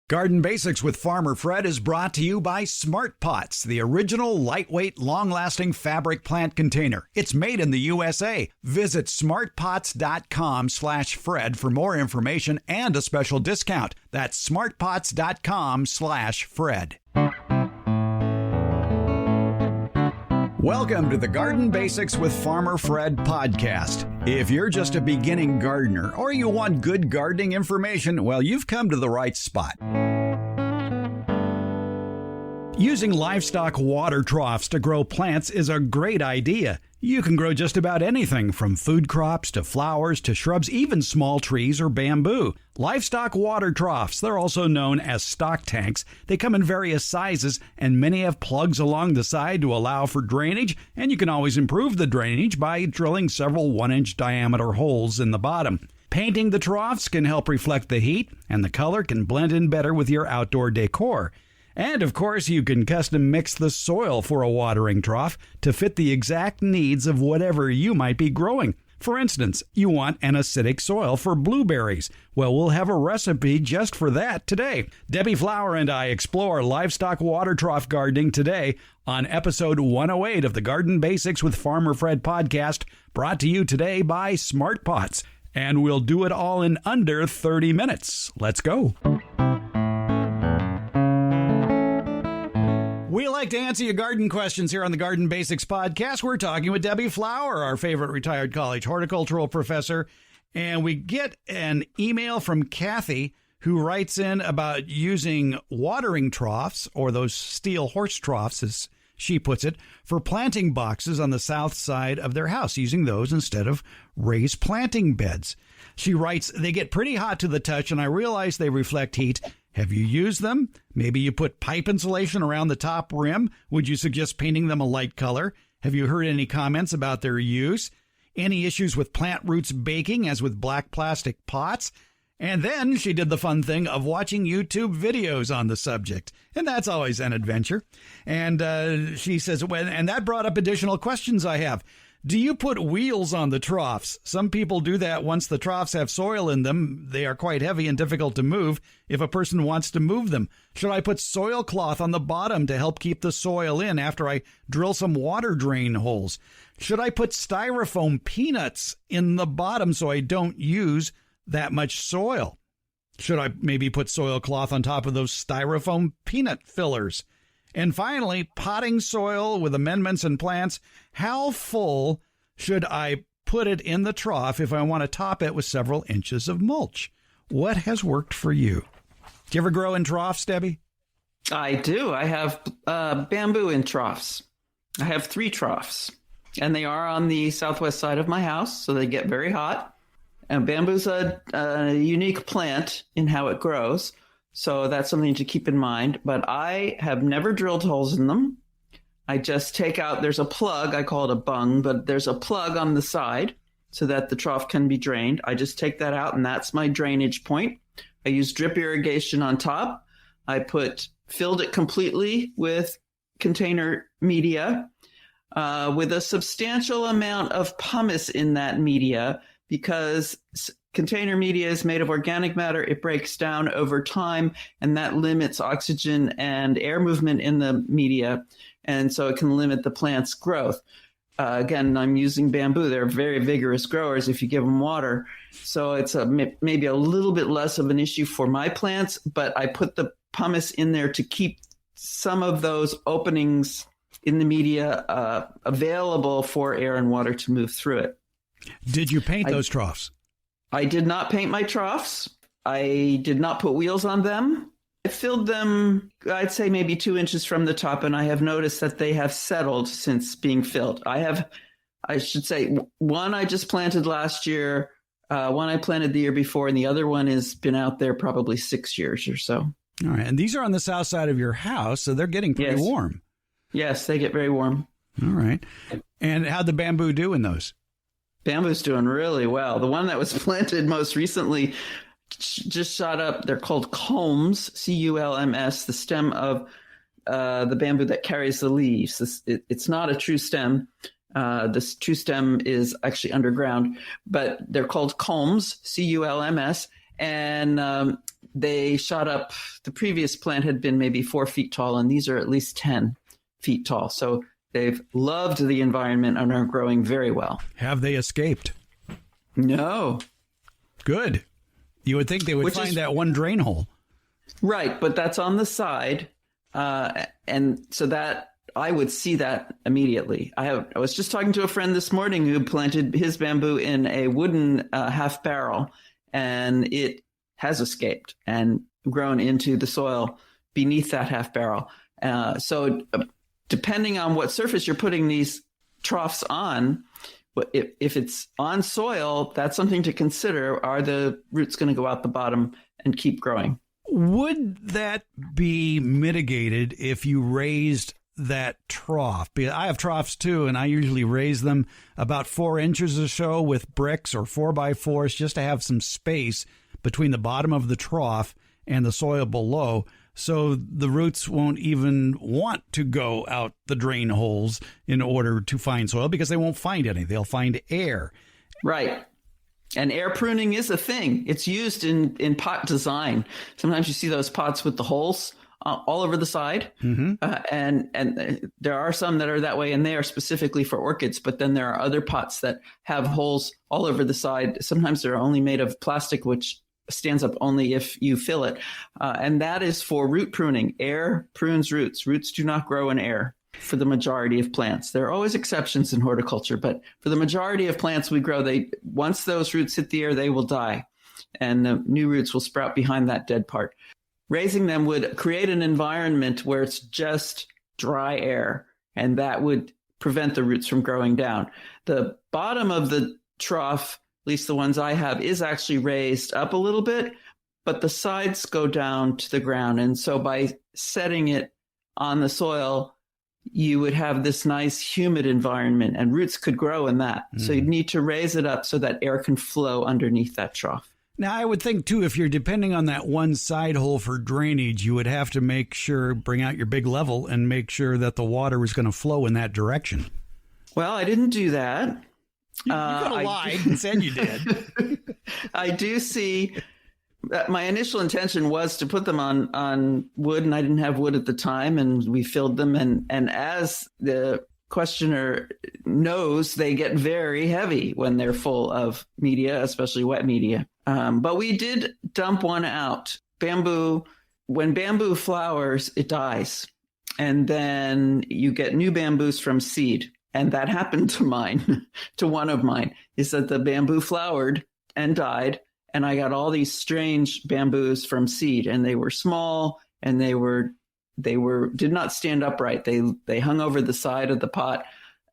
Garden Basics with Farmer Fred is brought to you by Smart Pots, the original lightweight, long-lasting fabric plant container. It's made in the USA. Visit smartpots.com/Fred for more information and a special discount. That's smartpots.com/Fred. Welcome to the Garden Basics with Farmer Fred podcast. If you're just a beginning gardener or you want good gardening information, well, you've come to the right spot. Using livestock water troughs to grow plants is a great idea. You can grow just about anything from food crops to flowers to shrubs, even small trees or bamboo. Livestock water troughs, they're also known as stock tanks. They come in various sizes and many have plugs along the side to allow for drainage, and you can always improve the drainage by drilling several 1-inch diameter holes in the bottom. Painting the troughs can help reflect the heat, and the color can blend in better with your outdoor decor. And, of course, you can custom mix the soil for a watering trough to fit the exact needs of whatever you might be growing. For instance, you want an acidic soil for blueberries. Well, we'll have a recipe just for that today. Debbie Flower and I explore livestock water trough gardening today on episode 108 of the Garden Basics with Farmer Fred podcast, brought to you today by Smart Pots. And we'll do it all in under 30 minutes. Let's go. We like to answer your garden questions here on the Garden Basics podcast. We're talking with Debbie Flower, our favorite retired college horticultural professor. And we get an email from Kathy, who writes in about using watering troughs, or those steel horse troughs, as she puts it, for planting boxes on the south side of their house, using those instead of raised planting beds. She writes, they get pretty hot to the touch, and I realize they reflect heat. Have you used them? Maybe you put pipe insulation around the top rim. Would you suggest painting them a light color? Have you heard any comments about their use? Any issues with plant roots baking, as with black plastic pots? And then she did the fun thing of watching YouTube videos on the subject. And that's always an adventure. And she says, and that brought up additional questions I have. Do you put wheels on the troughs? Some people do that once the troughs have soil in them. They are quite heavy and difficult to move if a person wants to move them. Should I put soil cloth on the bottom to help keep the soil in after I drill some water drain holes? Should I put styrofoam peanuts in the bottom so I don't use that much soil? Should I maybe put soil cloth on top of those styrofoam peanut fillers? And finally, potting soil with amendments and plants. How full should I put it in the trough if I want to top it with several inches of mulch? What has worked for you? Do you ever grow in troughs, Debbie? I do. I have bamboo in troughs. I have 3 troughs, and they are on the southwest side of my house, so they get very hot. And bamboo's a unique plant in how it grows. So that's something to keep in mind. But I have never drilled holes in them. I just take out, there's a plug, I call it a bung, but there's a plug on the side so that the trough can be drained. I just take that out, and that's my drainage point. I use drip irrigation on top. I filled it completely with container media with a substantial amount of pumice in that media, because container media is made of organic matter. It breaks down over time, and that limits oxygen and air movement in the media, and so it can limit the plant's growth. Again, I'm using bamboo. They're very vigorous growers if you give them water. So it's maybe a little bit less of an issue for my plants, but I put the pumice in there to keep some of those openings in the media available for air and water to move through it. Did you paint those troughs? I did not paint my troughs. I did not put wheels on them. I filled them, I'd say maybe 2 inches from the top, and I have noticed that they have settled since being filled. I should say, one I just planted last year, one I planted the year before, and the other one has been out there probably 6 years or so. All right. And these are on the south side of your house, so they're getting pretty warm. Yes, they get very warm. All right. And how'd the bamboo do in those? Bamboo's doing really well. The one that was planted most recently just shot up. They're called culms, C-U-L-M-S, the stem of the bamboo that carries the leaves. It's not a true stem. This true stem is actually underground, but they're called culms, C-U-L-M-S. And they shot up. The previous plant had been maybe 4 feet tall, and these are at least 10 feet tall. So they've loved the environment and are growing very well. Have they escaped? No. Good. You would think they would find that one drain hole. Right, but that's on the side. And so that I would see that immediately. I was just talking to a friend this morning who planted his bamboo in a wooden half barrel, and it has escaped and grown into the soil beneath that half barrel. So depending on what surface you're putting these troughs on, if it's on soil, that's something to consider. Are the roots going to go out the bottom and keep growing? Would that be mitigated if you raised that trough? I have troughs too, and I usually raise them about 4 inches or so with bricks or 4x4s just to have some space between the bottom of the trough and the soil below, so the roots won't even want to go out the drain holes in order to find soil because they won't find any. They'll find air. Right. And air pruning is a thing. It's used in pot design. Sometimes you see those pots with the holes all over the side. Mm-hmm. And there are some that are that way, and they are specifically for orchids. But then there are other pots that have holes all over the side. Sometimes they're only made of plastic, which stands up only if you fill it. And that is for root pruning. Air prunes roots. Roots do not grow in air for the majority of plants. There are always exceptions in horticulture, but for the majority of plants we grow, once those roots hit the air, they will die, and the new roots will sprout behind that dead part. Raising them would create an environment where it's just dry air, and that would prevent the roots from growing down. The bottom of the trough, at least the ones I have, is actually raised up a little bit, but the sides go down to the ground. And so by setting it on the soil, you would have this nice humid environment, and roots could grow in that. So you'd need to raise it up so that air can flow underneath that trough. Now, I would think, too, if you're depending on that one side hole for drainage, you would have to bring out your big level and make sure that the water was going to flow in that direction. Well, I didn't do that. You could have lied and said you did. I do see that my initial intention was to put them on wood, and I didn't have wood at the time, and we filled them. And as the questioner knows, they get very heavy when they're full of media, especially wet media. But we did dump one out. Bamboo, when bamboo flowers, it dies. And then you get new bamboos from seed. And that happened to mine, to one of mine, is that the bamboo flowered and died. And I got all these strange bamboos from seed, and they were small, and they did not stand upright. They hung over the side of the pot,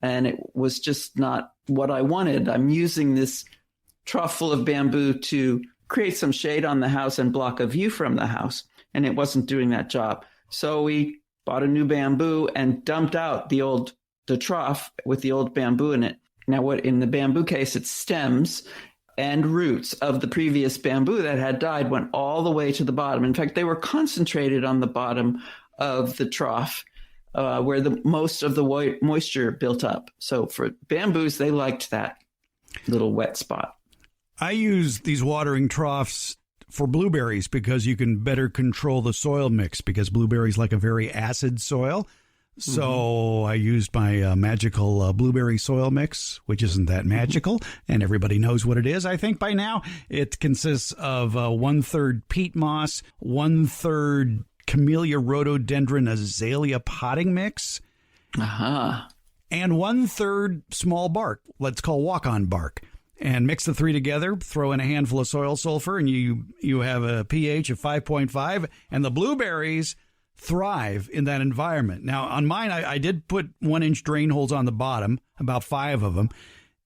and it was just not what I wanted. I'm using this trough full of bamboo to create some shade on the house and block a view from the house, and it wasn't doing that job. So we bought a new bamboo and dumped out the trough with the old bamboo in it. Now, in the bamboo case, it's stems and roots of the previous bamboo that had died went all the way to the bottom. In fact, they were concentrated on the bottom of the trough where the most of the moisture built up. So for bamboos, they liked that little wet spot. I use these watering troughs for blueberries because you can better control the soil mix, because blueberries like a very acid soil. So I used my magical blueberry soil mix, which isn't that magical, and everybody knows what it is, I think, by now. It consists of 1/3 peat moss, 1/3 Camellia rhododendron azalea potting mix, and 1/3 small bark, let's call walk-on bark. And mix the three together, throw in a handful of soil sulfur, and you have a pH of 5.5, and the blueberries thrive in that environment. Now, on mine, I did put 1-inch drain holes on the bottom, about 5 of them,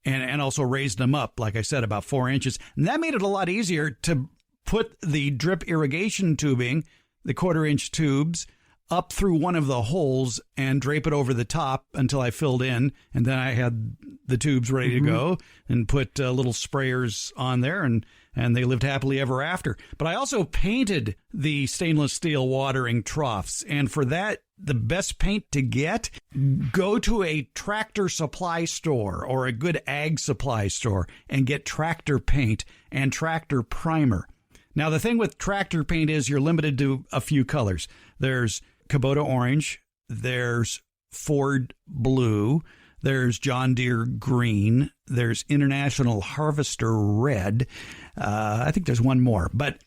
and also raised them up, like I said, about 4 inches. And that made it a lot easier to put the drip irrigation tubing, the 1/4-inch tubes, up through one of the holes and drape it over the top until I filled in. And then I had the tubes ready to go and put little sprayers on there, and they lived happily ever after. But I also painted the stainless steel watering troughs. And for that, the best paint to get, go to a tractor supply store or a good ag supply store and get tractor paint and tractor primer. Now, the thing with tractor paint is you're limited to a few colors. There's Kubota orange, there's Ford blue, there's John Deere green, there's International Harvester red. I think there's one more, but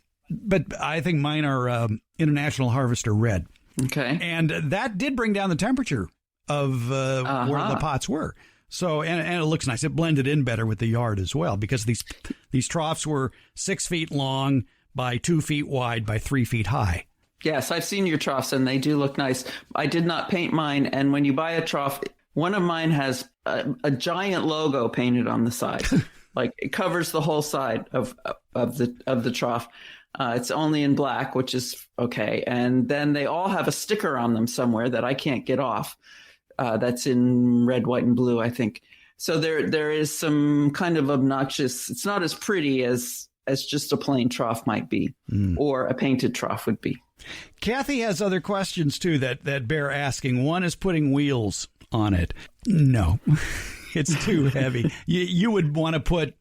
I think mine are International Harvester red. Okay. And that did bring down the temperature of where the pots were. So, and it looks nice. It blended in better with the yard as well, because these troughs were 6 feet long by 2 feet wide by 3 feet high. Yes, I've seen your troughs and they do look nice. I did not paint mine. And when you buy a trough, one of mine has a giant logo painted on the side. Like it covers the whole side of the trough. It's only in black, which is okay. And then they all have a sticker on them somewhere that I can't get off. That's in red, white, and blue, I think. So there is some kind of obnoxious. It's not as pretty as just a plain trough might be, or a painted trough would be. Kathy has other questions too that bear asking. One is putting wheels on it. No, it's too heavy. You would want to put,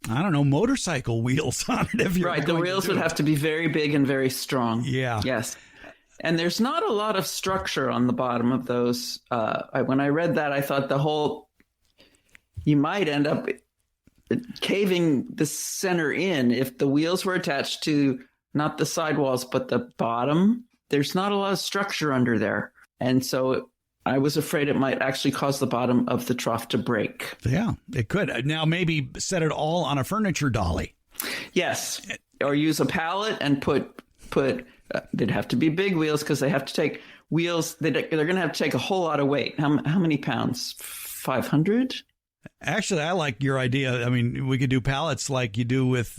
I don't know, motorcycle wheels on it if you're right. The wheels would have to be very big and very strong. Yeah. Yes. And there's not a lot of structure on the bottom of those. When I read that, I thought you might end up caving the center in if the wheels were attached to not the sidewalls, but the bottom. There's not a lot of structure under there. And so I was afraid it might actually cause the bottom of the trough to break. Yeah, it could. Now maybe set it all on a furniture dolly. Yes. Or use a pallet and put they'd have to be big wheels because they have to take wheels. They're going to have to take a whole lot of weight. How many pounds? 500? Actually, I like your idea. I mean, we could do pallets like you do with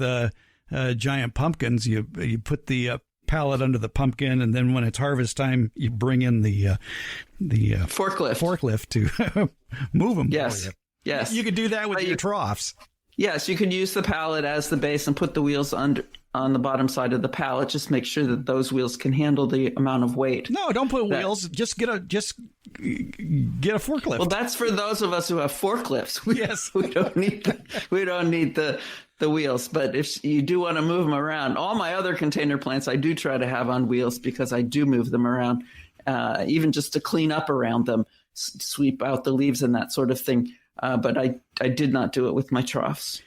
giant pumpkins. You put the pallet under the pumpkin, and then when it's harvest time, you bring in the forklift to move them. Yes, yes. You could do that with your troughs. Yes, you could use the pallet as the base and put the wheels on the bottom side of the pallet. Just make sure that those wheels can handle the amount of weight. No, don't put wheels. Just get a forklift. Well, that's for those of us who have forklifts. Yes, we don't need the wheels. But if you do want to move them around, all my other container plants I do try to have on wheels because I do move them around, even just to clean up around them, sweep out the leaves and that sort of thing. But I did not do it with my troughs.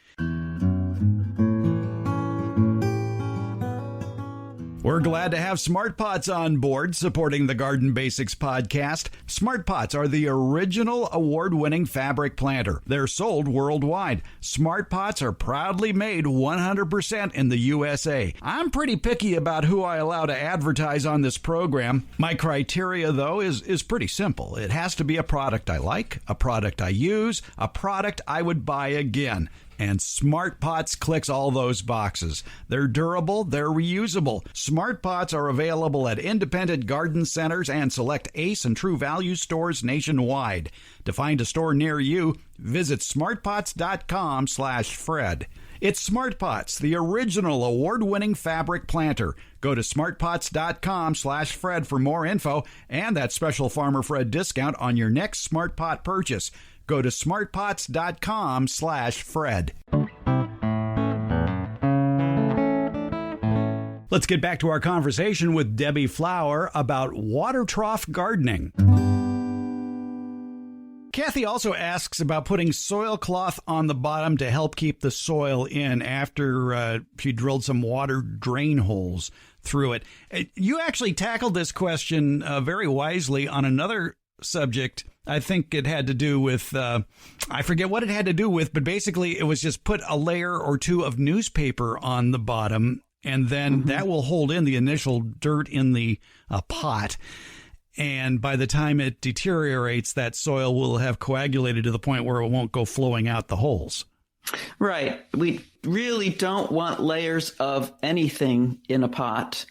We're glad to have Smart Pots on board supporting the Garden Basics podcast. Smart Pots are the original award-winning fabric planter. They're sold worldwide. Smart Pots are proudly made 100% in the USA. I'm pretty picky about who I allow to advertise on this program. My criteria, though, is pretty simple. It has to be a product I like, a product I use, a product I would buy again. And Smart Pots clicks all those boxes. They're durable, they're reusable. Smart Pots are available at independent garden centers and select Ace and True Value stores nationwide. To find a store near you, visit smartpots.com/Fred. It's Smart Pots, the original award-winning fabric planter. Go to smartpots.com/Fred for more info and that special Farmer Fred discount on your next Smart Pot purchase. Go to smartpots.com/Fred. Let's get back to our conversation with Debbie Flower about water trough gardening. Kathy also asks about putting soil cloth on the bottom to help keep the soil in after she drilled some water drain holes through it. You actually tackled this question very wisely on another subject. I think it had to do with, I forget what it had to do with, but basically it was just put a layer or two of newspaper on the bottom, and then that will hold in the initial dirt in the pot. And by the time it deteriorates, that soil will have coagulated to the point where it won't go flowing out the holes. Right. We really don't want layers of anything in a pot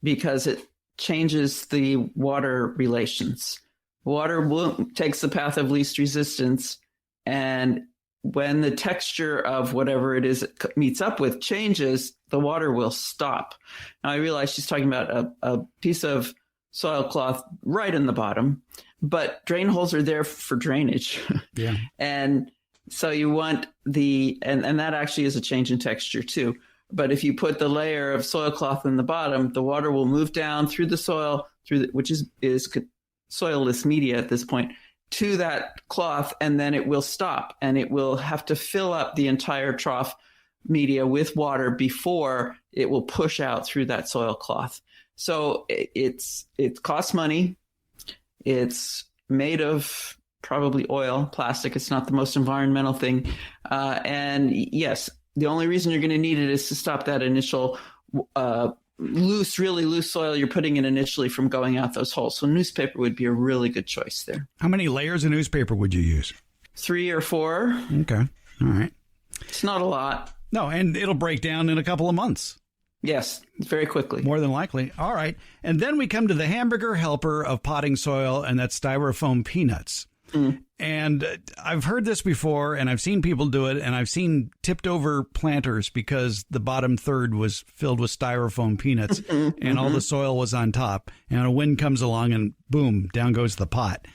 because it changes the water relations. Water takes the path of least resistance, and when the texture of whatever it is it meets up with changes, the water will stop. Now, I realize she's talking about a piece of soil cloth right in the bottom, but drain holes are there for drainage. Yeah. And so you want and that actually is a change in texture too. But if you put the layer of soil cloth in the bottom, the water will move down through the soil, which is soilless media at this point, to that cloth, and then it will stop, and it will have to fill up the entire trough media with water before it will push out through that soil cloth. So it costs money. It's made of probably oil, plastic. It's not the most environmental thing. And yes, the only reason you're going to need it is to stop that initial really loose soil you're putting in initially from going out those holes. So newspaper would be a really good choice there. How many layers of newspaper would you use? 3 or 4. Okay. All right. It's not a lot. No, and it'll break down in a couple of months. Yes, very quickly. More than likely. All right. And then we come to the hamburger helper of potting soil, and that's styrofoam peanuts. Mm. And I've heard this before, and I've seen people do it, and I've seen tipped over planters because the bottom third was filled with styrofoam peanuts and all the soil was on top. And a wind comes along and boom, down goes the pot.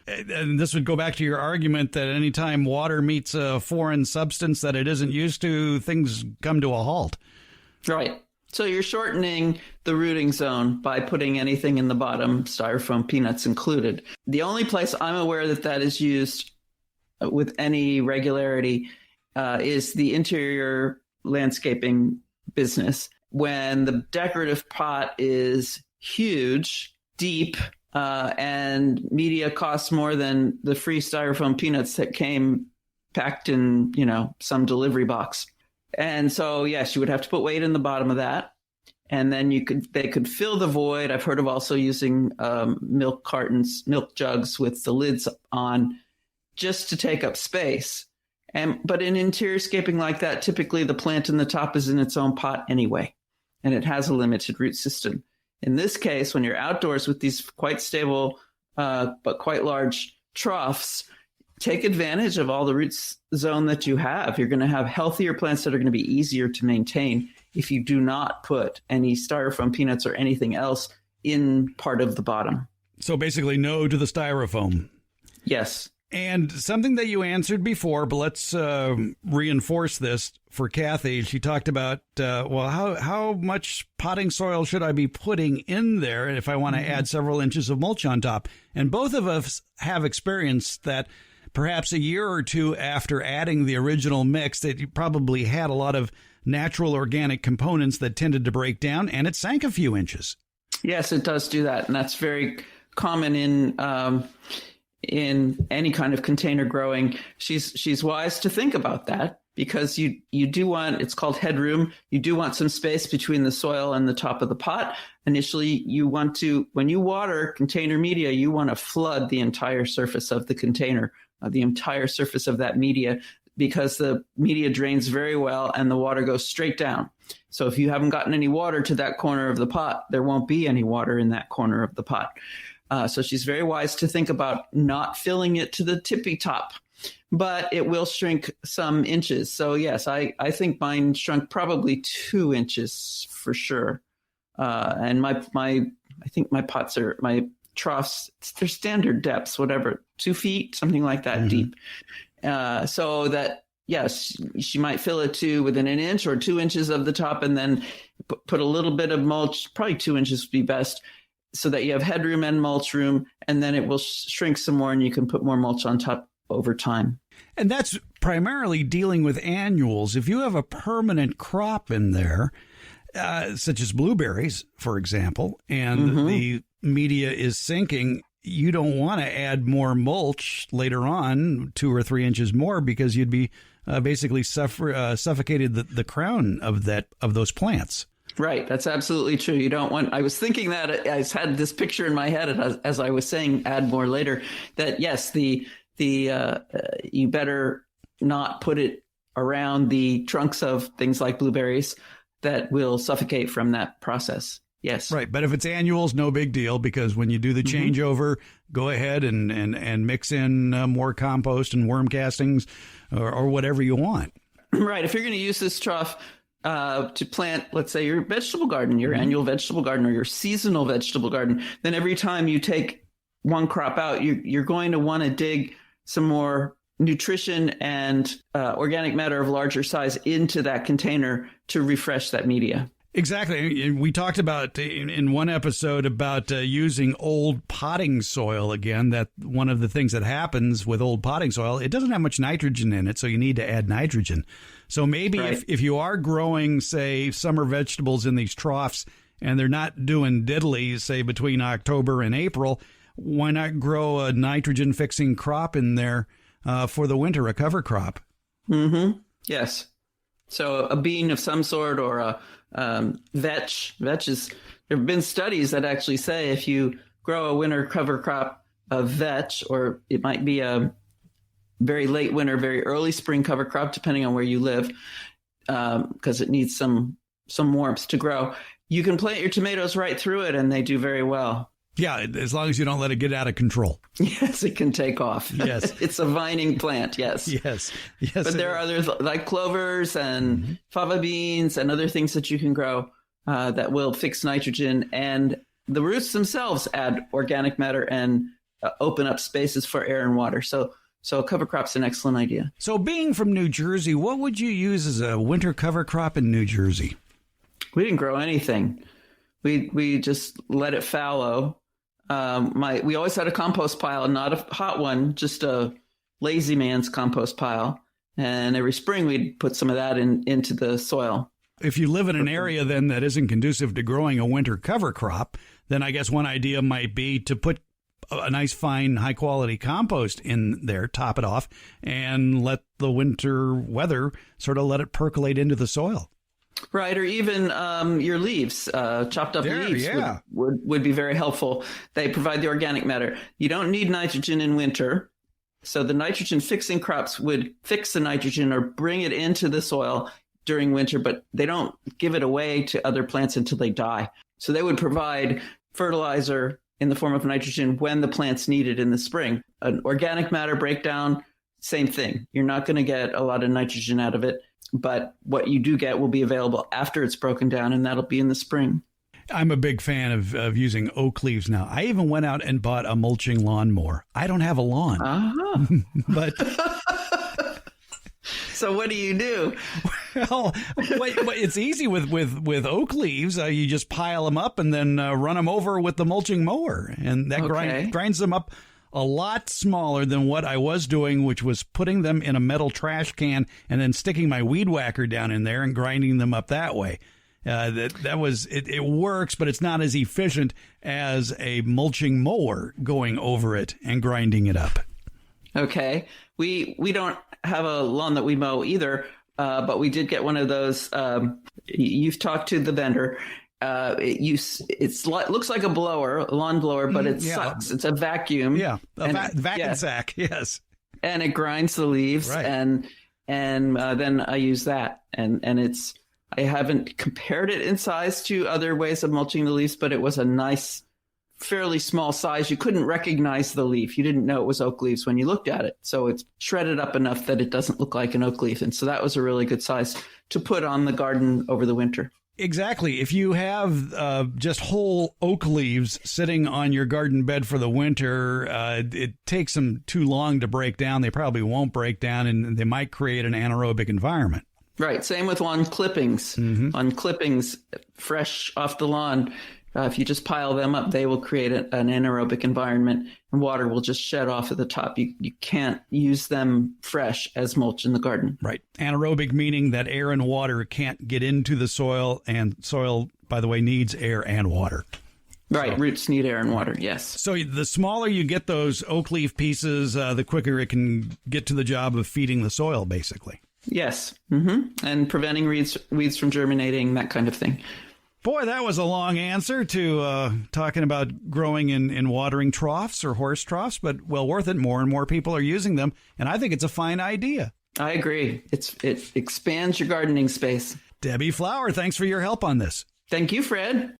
And this would go back to your argument that anytime water meets a foreign substance that it isn't used to, things come to a halt. Right. So you're shortening the rooting zone by putting anything in the bottom, styrofoam peanuts included. The only place I'm aware that is used with any regularity is the interior landscaping business. When the decorative pot is huge, deep, and media costs more than the free styrofoam peanuts that came packed in, some delivery box. And so, yes, you would have to put weight in the bottom of that. And then they could fill the void. I've heard of also using milk jugs with the lids on just to take up space. But in interior scaping like that, typically the plant in the top is in its own pot anyway, and it has a limited root system. In this case, when you're outdoors with these quite stable but quite large troughs, take advantage of all the root zone that you have. You're going to have healthier plants that are going to be easier to maintain if you do not put any styrofoam peanuts or anything else in part of the bottom. So basically no to the styrofoam. Yes. And something that you answered before, but let's reinforce this for Kathy. She talked about, how much potting soil should I be putting in there if I want to add several inches of mulch on top? And both of us have experienced that perhaps a year or two after adding the original mix that you probably had a lot of natural organic components that tended to break down, and it sank a few inches. Yes, it does do that. And that's very common in any kind of container growing. She's wise to think about that because you do want, it's called headroom. You do want some space between the soil and the top of the pot. Initially, you want to, when you water container media, you want to flood the entire surface of the container, the entire surface of that media, because the media drains very well and the water goes straight down. So if you haven't gotten any water to that corner of the pot, there won't be any water in that corner of the pot. So she's very wise to think about not filling it to the tippy top, but it will shrink some inches. So yes, I think mine shrunk probably 2 inches for sure. And I think my pots are, my troughs, they're standard depths, whatever, 2 feet, something like that deep. So that, yes, she might fill it to within an inch or 2 inches of the top and then put a little bit of mulch, probably 2 inches would be best, so that you have headroom and mulch room, and then it will shrink some more and you can put more mulch on top over time. And that's primarily dealing with annuals. If you have a permanent crop in there, such as blueberries, for example, and the media is sinking, you don't want to add more mulch later on, 2 or 3 inches more, because you'd be basically suffocated the crown of those plants. Right. That's absolutely true. You don't want, I was thinking that I had this picture in my head as I was saying, add more later, that yes, you better not put it around the trunks of things like blueberries that will suffocate from that process. Yes. Right. But if it's annuals, no big deal, because when you do the changeover, go ahead and mix in more compost and worm castings or whatever you want. Right. If you're going to use this trough to plant, let's say, your vegetable garden, your annual vegetable garden or your seasonal vegetable garden, then every time you take one crop out, you're going to want to dig some more nutrition and organic matter of larger size into that container to refresh that media. Exactly. We talked about in one episode about using old potting soil again. That one of the things that happens with old potting soil, it doesn't have much nitrogen in it, so you need to add nitrogen. So maybe if you are growing, say, summer vegetables in these troughs and they're not doing diddly, say, between October and April, why not grow a nitrogen-fixing crop in there for the winter, a cover crop? Mm-hmm. Yes. So a bean of some sort or a vetch. Vetch is, there have been studies that actually say if you grow a winter cover crop of vetch, or it might be a very late winter, very early spring cover crop, depending on where you live, because it needs some warmth to grow. You can plant your tomatoes right through it and they do very well. Yeah, as long as you don't let it get out of control. Yes, it can take off. Yes. It's a vining plant, yes. Yes. But there are others like clovers and fava beans and other things that you can grow that will fix nitrogen. And the roots themselves add organic matter and open up spaces for air and water. So a cover crop's an excellent idea. So being from New Jersey, what would you use as a winter cover crop in New Jersey? We didn't grow anything. We just let it fallow. We always had a compost pile, not a hot one, just a lazy man's compost pile. And every spring we'd put some of that into the soil. If you live in an area then that isn't conducive to growing a winter cover crop, then I guess one idea might be to put a nice, fine, high-quality compost in there, top it off, and let the winter weather sort of let it percolate into the soil. Right, or even your leaves, chopped up leaves would be very helpful. They provide the organic matter. You don't need nitrogen in winter, so the nitrogen-fixing crops would fix the nitrogen or bring it into the soil during winter, but they don't give it away to other plants until they die. So they would provide fertilizer in the form of nitrogen when the plants need it in the spring. An organic matter breakdown, same thing. You're not going to get a lot of nitrogen out of it. But what you do get will be available after it's broken down, and that'll be in the spring. I'm a big fan of using oak leaves now. I even went out and bought a mulching lawnmower. I don't have a lawn. But so what do you do? Well, it's easy with oak leaves. You just pile them up and then run them over with the mulching mower. And that grinds them up a lot smaller than what I was doing, which was putting them in a metal trash can and then sticking my weed whacker down in there and grinding them up that way. It works, but it's not as efficient as a mulching mower going over it and grinding it up. Okay. We don't have a lawn that we mow either, but we did get one of those. You've talked to the vendor. It looks like a lawn blower, but it sucks. It's a vacuum. Yeah, vacuum sack. Yes, and it grinds the leaves, right. and then I use that, and I haven't compared it in size to other ways of mulching the leaves, but it was a nice, fairly small size. You couldn't recognize the leaf. You didn't know it was oak leaves when you looked at it. So it's shredded up enough that it doesn't look like an oak leaf, and so that was a really good size to put on the garden over the winter. Exactly. If you have just whole oak leaves sitting on your garden bed for the winter, it takes them too long to break down. They probably won't break down, and they might create an anaerobic environment. Right. Same with lawn clippings. Mm-hmm. On clippings fresh off the lawn, if you just pile them up, they will create an anaerobic environment, and water will just shed off at the top. You can't use them fresh as mulch in the garden. Right. Anaerobic meaning that air and water can't get into the soil, and soil, by the way, needs air and water. Right. So, roots need air and water, yes. So the smaller you get those oak leaf pieces, the quicker it can get to the job of feeding the soil, basically. Yes. Mm-hmm. And preventing weeds from germinating, that kind of thing. Boy, that was a long answer to talking about growing in watering troughs or horse troughs, but well worth it. More and more people are using them, and I think it's a fine idea. I agree. It expands your gardening space. Debbie Flower, thanks for your help on this. Thank you, Fred.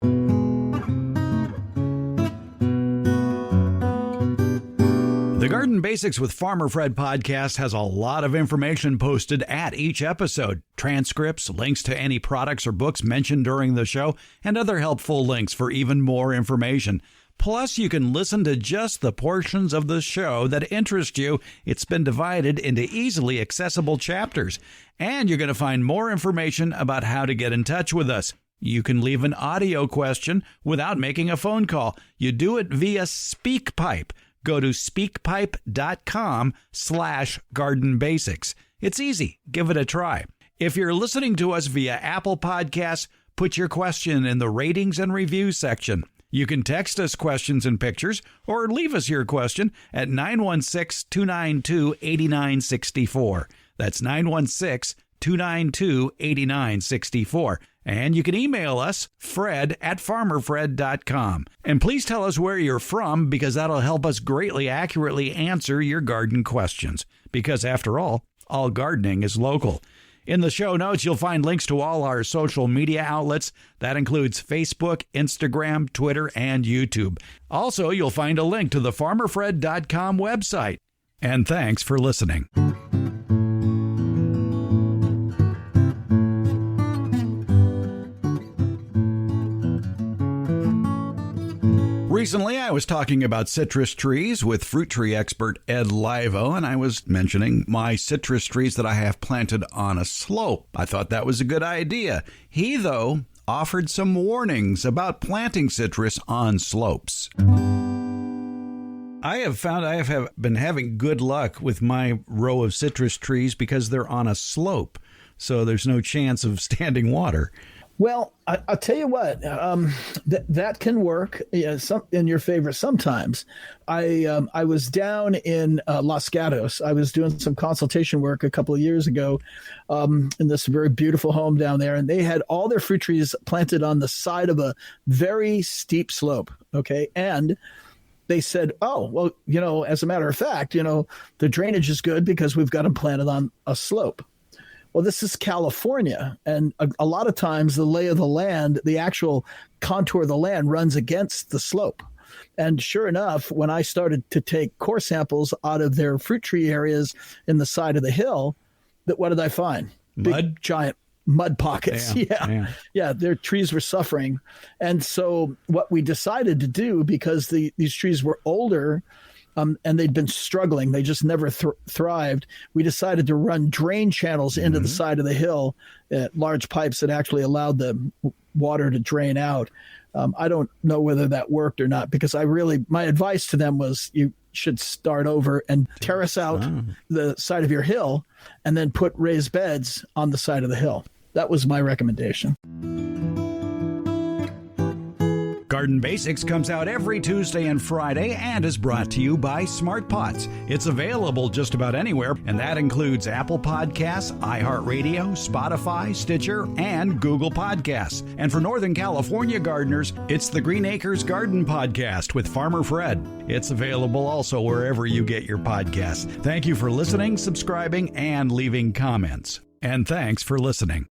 The Garden Basics with Farmer Fred podcast has a lot of information posted at each episode. Transcripts, links to any products or books mentioned during the show, and other helpful links for even more information. Plus, you can listen to just the portions of the show that interest you. It's been divided into easily accessible chapters. And you're going to find more information about how to get in touch with us. You can leave an audio question without making a phone call. You do it via SpeakPipe. Go to speakpipe.com/gardenbasics. It's easy. Give it a try. If you're listening to us via Apple Podcasts, put your question in the ratings and reviews section. You can text us questions and pictures or leave us your question at 916-292-8964. That's 916-292-8964. And you can email us, fred@farmerfred.com. And please tell us where you're from, because that'll help us greatly accurately answer your garden questions. Because after all gardening is local. In the show notes, you'll find links to all our social media outlets. That includes Facebook, Instagram, Twitter, and YouTube. Also, you'll find a link to the farmerfred.com website. And thanks for listening. Recently, I was talking about citrus trees with fruit tree expert Ed Livo, and I was mentioning my citrus trees that I have planted on a slope. I thought that was a good idea. He, though, offered some warnings about planting citrus on slopes. I have found I have been having good luck with my row of citrus trees because they're on a slope, so there's no chance of standing water. Well, I'll tell you what, that can work in your favor sometimes. I was down in Los Gatos. I was doing some consultation work a couple of years ago in this very beautiful home down there, and they had all their fruit trees planted on the side of a very steep slope, okay? And they said, oh, well, as a matter of fact, the drainage is good because we've got them planted on a slope. Well, this is California, and a lot of times the lay of the land, the actual contour of the land runs against the slope. And sure enough, when I started to take core samples out of their fruit tree areas in the side of the hill, what did I find? Big, giant mud pockets. Yeah. Their trees were suffering. And so what we decided to do, because these trees were older, and they'd been struggling, they just never thrived, we decided to run drain channels into the side of the hill, large pipes that actually allowed the water to drain out. I don't know whether that worked or not, because my advice to them was you should start over and terrace out the side of your hill and then put raised beds on the side of the hill. That was my recommendation. Garden Basics comes out every Tuesday and Friday and is brought to you by Smart Pots. It's available just about anywhere, and that includes Apple Podcasts, iHeartRadio, Spotify, Stitcher, and Google Podcasts. And for Northern California gardeners, it's the Green Acres Garden Podcast with Farmer Fred. It's available also wherever you get your podcasts. Thank you for listening, subscribing, and leaving comments. And thanks for listening.